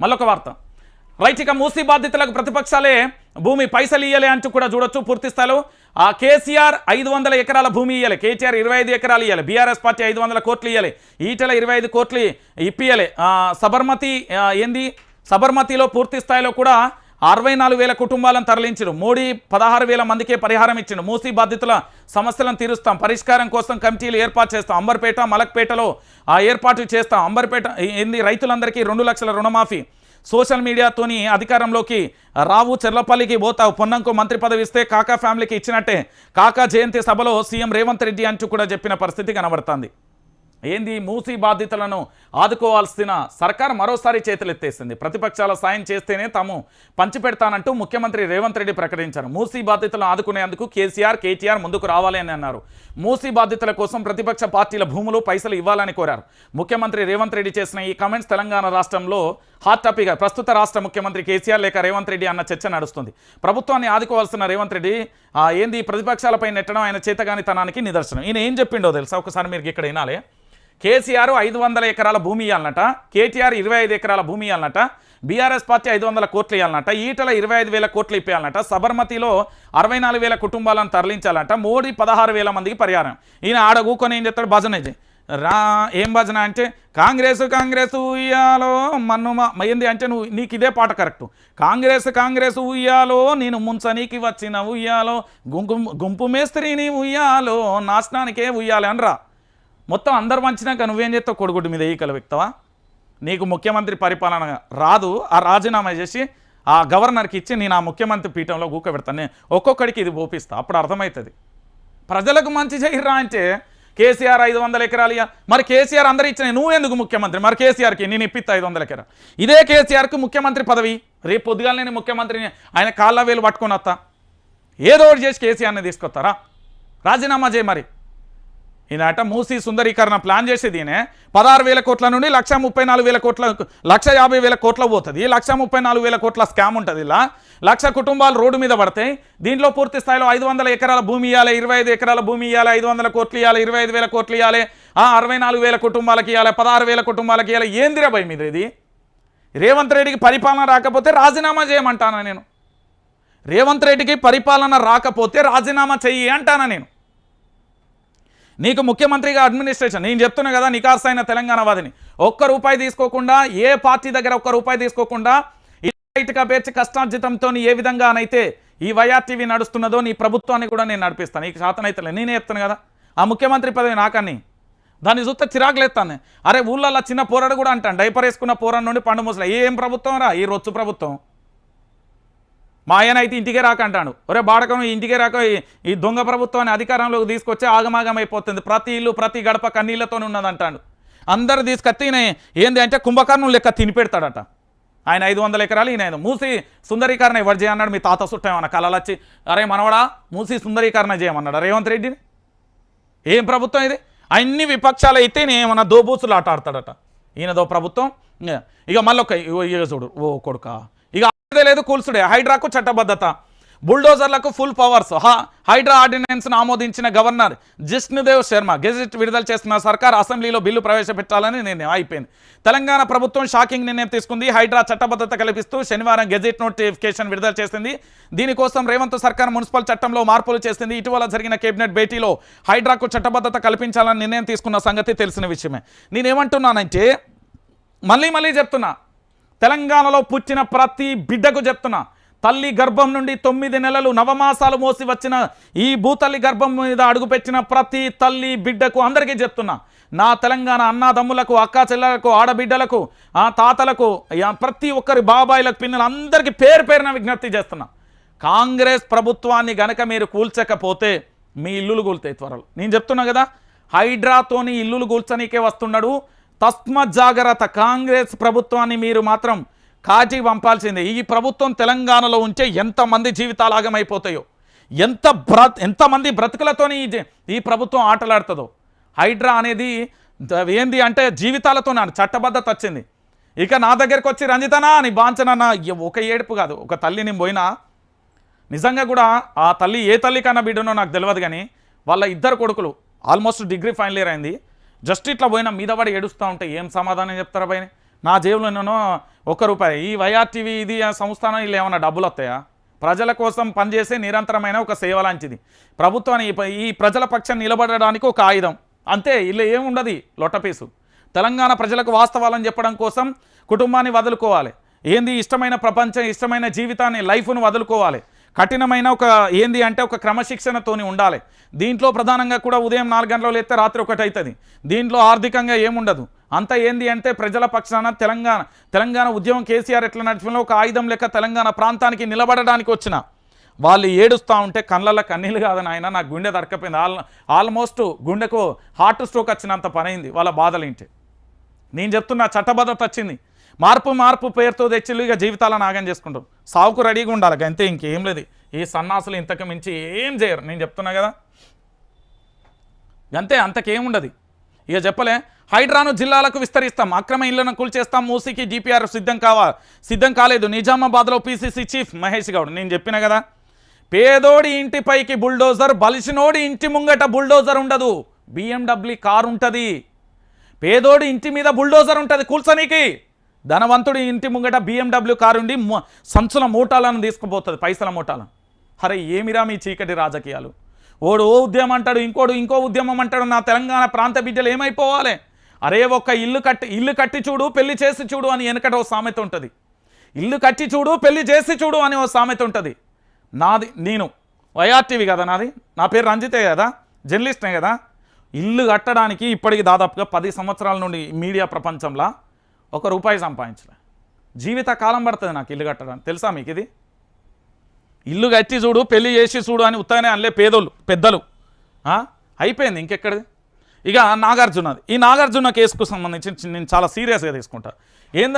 మళ్ళొక వార్త రైట్. ఇక మూసీ బాధితులకు ప్రతిపక్షాలే భూమి పైసలు ఇయ్యలే అంటూ కూడా చూడొచ్చు. పూర్తి స్థాయిలో కేసీఆర్ 500 ఎకరాల భూమి ఇయ్యాలి, కేటీఆర్ 25 ఎకరాలు ఇవ్వాలి, బీఆర్ఎస్ పార్టీ 500 కోట్లు ఇవ్వాలి, ఈటెల 25 కోట్లు ఇప్పియాలి. సబర్మతిలో పూర్తి స్థాయిలో కూడా 64,000 కుటుంబాలను తరలించారు. మోడీ 16,000 మందికే పరిహారం ఇచ్చిండు. మూసీ బాధితుల సమస్యలను తీరుస్తాం, పరిష్కారం కోసం కమిటీలు ఏర్పాటు చేస్తాం, అంబర్పేట మలక్పేటలో ఏర్పాటు చేస్తాం. అంబర్పేట రైతులందరికీ 2 లక్షల రుణమాఫీ. సోషల్ మీడియాతోని అధికారంలోకి రావు, చెర్లపల్లికి పోతావు, పొన్నంకు మంత్రి పదవి ఇస్తే కాకా ఫ్యామిలీకి ఇచ్చినట్టే. కాకా జయంతి సభలో సీఎం రేవంత్ రెడ్డి అంటూ కూడా చెప్పిన పరిస్థితి కనబడుతుంది. మూసీ బాధితులను ఆదుకోవాల్సిన సర్కార్ మరోసారి చేతులెత్తేసింది. ప్రతిపక్షాల సాయం చేస్తేనే తాము పంచిపెడతానంటూ ముఖ్యమంత్రి రేవంత్ రెడ్డి ప్రకటించారు. మూసీ బాధితులను ఆదుకునేందుకు కేటీఆర్ ముందుకు రావాలి అని అన్నారు. మూసీ బాధితుల కోసం ప్రతిపక్ష పార్టీల భూములు పైసలు ఇవ్వాలని కోరారు. ముఖ్యమంత్రి రేవంత్ రెడ్డి చేసిన ఈ కామెంట్స్ తెలంగాణ రాష్ట్రంలో హాట్ టాపిక్గా ప్రస్తుత రాష్ట్ర ముఖ్యమంత్రి కేసీఆర్ లేక రేవంత్ రెడ్డి అన్న చర్చ నడుస్తుంది. ప్రభుత్వాన్ని ఆదుకోవాల్సిన రేవంత్ రెడ్డి ప్రతిపక్షాలపై నెట్టడం ఆయన చేతగానితనానికి నిదర్శనం. ఈయన ఏం చెప్పిండో తెలుసా? ఒకసారి మీరు ఇక్కడ వినాలి. కేసీఆర్ 500 ఎకరాల భూమి ఇవ్వాలన్నట, కేటీఆర్ 25 ఎకరాల భూమి ఇవ్వాలన్నట, బీఆర్ఎస్ పార్టీ 500 కోట్లు ఇవ్వాలన్నట, ఈటల 25,000 కోట్లు ఇప్పించాలన్నట, సబర్మతిలో 64,000 కుటుంబాలను తరలించాలంట, మోడీ 16,000 మందికి పరిహారం. ఈయన ఆడ కూకొని ఏం చెప్తాడు? భజన ఏం భజన అంటే కాంగ్రెస్ ఉయ్యాలో ఏంది అంటే నీకు ఇదే పాట కరెక్టు. కాంగ్రెస్ ఉయ్యాలో నేను ముంచనీకి వచ్చిన ఉయ్యాలో గుంపు మేస్త్రిని ఉయ్యాలో నాశనానికే ఉయ్యాలి అనరా. మొత్తం అందరు మంచినాక నువ్వేం చేస్తావు? కొడుగుడ్డు మీద ఈకలు వ్యక్తవా? నీకు ముఖ్యమంత్రి పరిపాలన రాదు, ఆ రాజీనామా చేసి ఆ గవర్నర్కి ఇచ్చి నేను ఆ ముఖ్యమంత్రి పీఠంలో కూకబెడతాను. ఒక్కొక్కడికి ఇది ఓపిస్తా, అప్పుడు అర్థమవుతుంది. ప్రజలకు మంచి చేయరా అంటే కేసీఆర్ 500 ఎకరాలు మరి కేసీఆర్ అందరూ ఇచ్చిన నువ్వెందుకు ముఖ్యమంత్రి? మరి కేసీఆర్కి నేను ఇప్పిస్తా 500 ఎకరాలు. ఇదే కేసీఆర్కి ముఖ్యమంత్రి పదవి, రేపు పొద్దుగాల నేను ముఖ్యమంత్రిని ఆయన కాళ్ళ వేలు పట్టుకొని వస్తా. ఏదో ఒకటి చేసి కేసీఆర్ని తీసుకొస్తారా? రాజీనామా చేయి. మరి ఈయనట మూసీ సుందరీకరణ ప్లాన్ చేసేది ఈయనే 16,000 కోట్ల నుండి 1,34,000 కోట్ల 1,50,000 కోట్ల పోతుంది. 1,34,000 కోట్ల స్కామ్ ఉంటుంది. ఇలా 1,00,000 కుటుంబాలు రోడ్డు మీద పడతాయి. దీంట్లో పూర్తి స్థాయిలో 500 ఎకరాల భూమి ఇవ్వాలి, 25 ఎకరాల భూమి ఇవ్వాలి, 500 కోట్లు ఇవ్వాలి, 25,000 కోట్లు ఇవ్వాలి, 64,000 కుటుంబాలకి ఇవ్వాలి, 16,000 కుటుంబాలకి ఇవ్వాలి. ఏందిరా భయ మీద ఇది? రేవంత్ రెడ్డికి పరిపాలన రాకపోతే రాజీనామా చేయమంటానా నేను? రేవంత్ రెడ్డికి పరిపాలన రాకపోతే రాజీనామా చెయ్యి అంటానా నేను? నీకు ముఖ్యమంత్రిగా అడ్మినిస్ట్రేషన్ నేను చెప్తున్నా కదా, నికార్సైన తెలంగాణ వాదిని, ₹1 తీసుకోకుండా, ఏ పార్టీ దగ్గర ₹1 తీసుకోకుండా ఇటుగా పేర్చి కష్టార్జితంతో ఏ విధంగానైతే ఈ వైఆర్టీవీ నడుస్తున్నదో నీ ప్రభుత్వాన్ని కూడా నేను నడిపిస్తాను. నీకు శాతనైతే నేనే చెప్తాను కదా. ఆ ముఖ్యమంత్రి పదవి నాకని దాన్ని చూస్తే చిరాకులేస్తాను. అరే ఊళ్ళల్లో చిన్న పోరాడు కూడా అంటాను, డైపర్ వేసుకున్న పోరాడు నుండి పండు ముసలి ఏం ప్రభుత్వం రా, ఈ రొచ్చు ప్రభుత్వం. మా ఆయన అయితే ఇంటికే రాకంటాడు. ఒరే బాడకం ఇంటికే రాక ఈ దొంగ ప్రభుత్వాన్ని అధికారంలోకి తీసుకొచ్చి ఆగమాగం అయిపోతుంది. ప్రతి ఇల్లు ప్రతి గడప కన్నీళ్లతో ఉన్నదంటాడు. అందరు తీసుకొచ్చి ఏంది అంటే కుంభకర్ణం లెక్క తినిపెడతాడట. ఆయన 500 ఎకరాలు, ఈయన మూసీ సుందరీకరణ ఎవరు చేయమన్నాడు? మీ తాత చుట్టమన్నా కళలు వచ్చి అరే మనవడా మూసీ సుందరీకరణ చేయమన్నాడు రేవంత్ రెడ్డిని? ఏం ప్రభుత్వం ఇది? అన్ని విపక్షాలు అయితే ఏమన్నా దోబూసులు ఆట ఆడతాడట ఈయనదో ప్రభుత్వం. ఇక మళ్ళొక్క చూడు ఓ కొడుక, ఇక లేదు కూల్సుడే. హైడ్రాకు చట్టబద్ధత, బుల్డోజర్లకు ఫుల్ పవర్స్. హైడ్రా ఆర్డినెన్స్ను ఆమోదించిన గవర్నర్ జిష్ణుదేవ్ శర్మ. గెజెట్ విడుదల చేస్తున్న సర్కార్ అసెంబ్లీలో బిల్లు ప్రవేశపెట్టాలని నిర్ణయం అయిపోయింది. తెలంగాణ ప్రభుత్వం షాకింగ్ నిర్ణయం తీసుకుంది. హైడ్రా చట్టబద్ధత కల్పిస్తూ శనివారం గెజెట్ నోటిఫికేషన్ విడుదల చేసింది. దీనికోసం రేవంత్ సర్కార్ మున్సిపల్ చట్టంలో మార్పులు చేసింది. ఇటీవల జరిగిన కేబినెట్ భేటీలో హైడ్రాకు చట్టబద్ధత కల్పించాలని నిర్ణయం తీసుకున్న సంగతి తెలిసిన విషయమే. నేనేమంటున్నానంటే మళ్ళీ చెప్తున్నా, తెలంగాణలో పుట్టిన ప్రతి బిడ్డకు చెప్తున్నా, తల్లి గర్భం నుండి 9 నెలలు నవమాసాలు మోసి వచ్చిన ఈ భూతల్లి గర్భం మీద అడుగుపెట్టిన ప్రతి తల్లి బిడ్డకు అందరికీ చెప్తున్నా, నా తెలంగాణ అన్నాదమ్ములకు, అక్కా చెల్లెలకు, ఆడబిడ్డలకు, తాతలకు, ప్రతి ఒక్కరి బాబాయిలకు, పిన్నలు అందరికీ పేరున విజ్ఞప్తి చేస్తున్నా. కాంగ్రెస్ ప్రభుత్వాన్ని గనక మీరు కూల్చకపోతే మీ ఇల్లులు కూలుతాయి త్వరలో. నేను చెప్తున్నా కదా, హైడ్రాతోని ఇల్లులు కూల్చనీకే వస్తున్నాడు. తస్మత్ జాగ్రత్త. కాంగ్రెస్ ప్రభుత్వాన్ని మీరు మాత్రం కాటికి పంపాల్సిందే. ఈ ప్రభుత్వం తెలంగాణలో ఉంటే ఎంతమంది జీవితాలు ఆగమైపోతాయో, ఎంతమంది బ్రతుకులతోని ఈ ప్రభుత్వం ఆటలాడుతుందో. హైడ్రా అనేది ఏంది అంటే జీవితాలతో చట్టబద్ధత వచ్చింది. ఇక నా దగ్గరికి వచ్చి రంజితనా అని బాంచనన్నా ఒక ఏడుపు కాదు. ఒక తల్లిని పోయినా నిజంగా కూడా ఆ తల్లి ఏ తల్లి కన్నా బిడ్డనో నాకు తెలియదు, కానీ వాళ్ళ 2 కొడుకులు ఆల్మోస్ట్ డిగ్రీ ఫైనల్ ఇయర్ అయింది. జస్ట్ ఇట్లా పోయినా మీద పడి ఏడుస్తూ ఉంటే ఏం సమాధానం చెప్తారా భయని? నా జేబులోనేనో ₹1 ఈ వైఆర్టీవీ ఇది ఆ సంస్థానం వీళ్ళు ఏమన్నా డబ్బులు వస్తాయా? ప్రజల కోసం పనిచేసే నిరంతరమైన ఒక సేవ లాంటిది ప్రభుత్వాన్ని ఈ ప్రజల పక్షం నిలబడడానికి ఒక ఆయుధం అంతే. ఇలా ఏముండదు లొట్టపీసు. తెలంగాణ ప్రజలకు వాస్తవాలను చెప్పడం కోసం కుటుంబాన్ని వదులుకోవాలి, ఏంది ఇష్టమైన ప్రపంచం ఇష్టమైన జీవితాన్ని లైఫ్ను వదులుకోవాలి, కఠినమైన ఒక ఏంది అంటే ఒక క్రమశిక్షణతోని ఉండాలి. దీంట్లో ప్రధానంగా కూడా ఉదయం 4 గంటలు లేస్తే రాత్రి 1 అవుతుంది. దీంట్లో ఆర్థికంగా ఏముండదు. అంత ఏంది అంటే ప్రజల పక్షాన తెలంగాణ ఉద్యమం కేసీఆర్ ఎట్లా నడిచిన ఒక ఆయుధం లెక్క తెలంగాణ ప్రాంతానికి నిలబడడానికి వచ్చిన వాళ్ళు ఏడుస్తూ ఉంటే కళ్ళల్లో కన్నీళ్ళు కాదని ఆయన నాకు గుండె దరకపోయింది. ఆల్మోస్ట్ గుండెకు హార్ట్ స్ట్రోక్ వచ్చినంత పనైంది వాళ్ళ బాధలింటే. నేను చెప్తున్నా చట్టబద్ధత వచ్చింది. మార్పు పేరుతో తెచ్చిళ్ళు ఇక జీవితాలను నాగం చేసుకుంటాం. సావుకు రెడీగా ఉండాలి అంతే, ఇంకేం లేదు. ఈ సన్నాసులు ఇంతకు మించి ఏం చేయరు. నేను చెప్తున్నా కదా అంతే, అంతకేముండదు. ఇక చెప్పలే హైడ్రాను జిల్లాలకు విస్తరిస్తాం, అక్రమ ఇళ్లను కూల్చేస్తాం, మూసీకి జీపీఆర్ సిద్ధం కాలేదు. నిజామాబాద్లో పీసీసీ చీఫ్ మహేష్ గౌడ్. నేను చెప్పిన కదా పేదోడి ఇంటిపైకి బుల్డోజర్, బలిసినోడి ఇంటి ముంగట బుల్డోజర్ ఉండదు. BMW కారు ఉంటుంది, పేదోడి ఇంటి మీద బుల్డోజర్ ఉంటుంది కూల్చనీకి. ధనవంతుడి ఇంటి ముంగట BMW కారు ఉండి సంచుల మూటాలను తీసుకుపోతుంది, పైసల మూటాలను. అరే ఏమిరా మీ చీకటి రాజకీయాలు? ఓడు ఓ ఉద్యమం అంటాడు, ఇంకో ఉద్యమం అంటాడు. నా తెలంగాణ ప్రాంత బిడ్డలు ఏమైపోవాలి? అరే ఒక్క ఇల్లు కట్టి చూడు పెళ్లి చేసి చూడు అని వెనకట ఓ సామెత ఉంటుంది. ఇల్లు కట్టి చూడు పెళ్లి చేసి చూడు అని ఓ సామెత ఉంటుంది. నేను వైఆర్టీవీ కదా, నా పేరు రంజితే కదా, జర్నలిస్టే కదా. ఇల్లు కట్టడానికి ఇప్పటికి దాదాపుగా 10 సంవత్సరాల నుండి మీడియా ప్రపంచంలో ₹1 సంపాదించలే. జీవితకాలం పడుతుంది నాకు ఇల్లు కట్టడానికి. తెలుసా మీకు ఇది? ఇల్లు కట్టి చూడు పెళ్లి చేసి చూడు అని ఉత్తగానే అనలే పెద్దలు. అయిపోయింది ఇంకెక్కడిది. ఇక నాగార్జునది. ఈ నాగార్జున కేసుకు సంబంధించి నేను చాలా సీరియస్గా తీసుకుంటా. ఏందా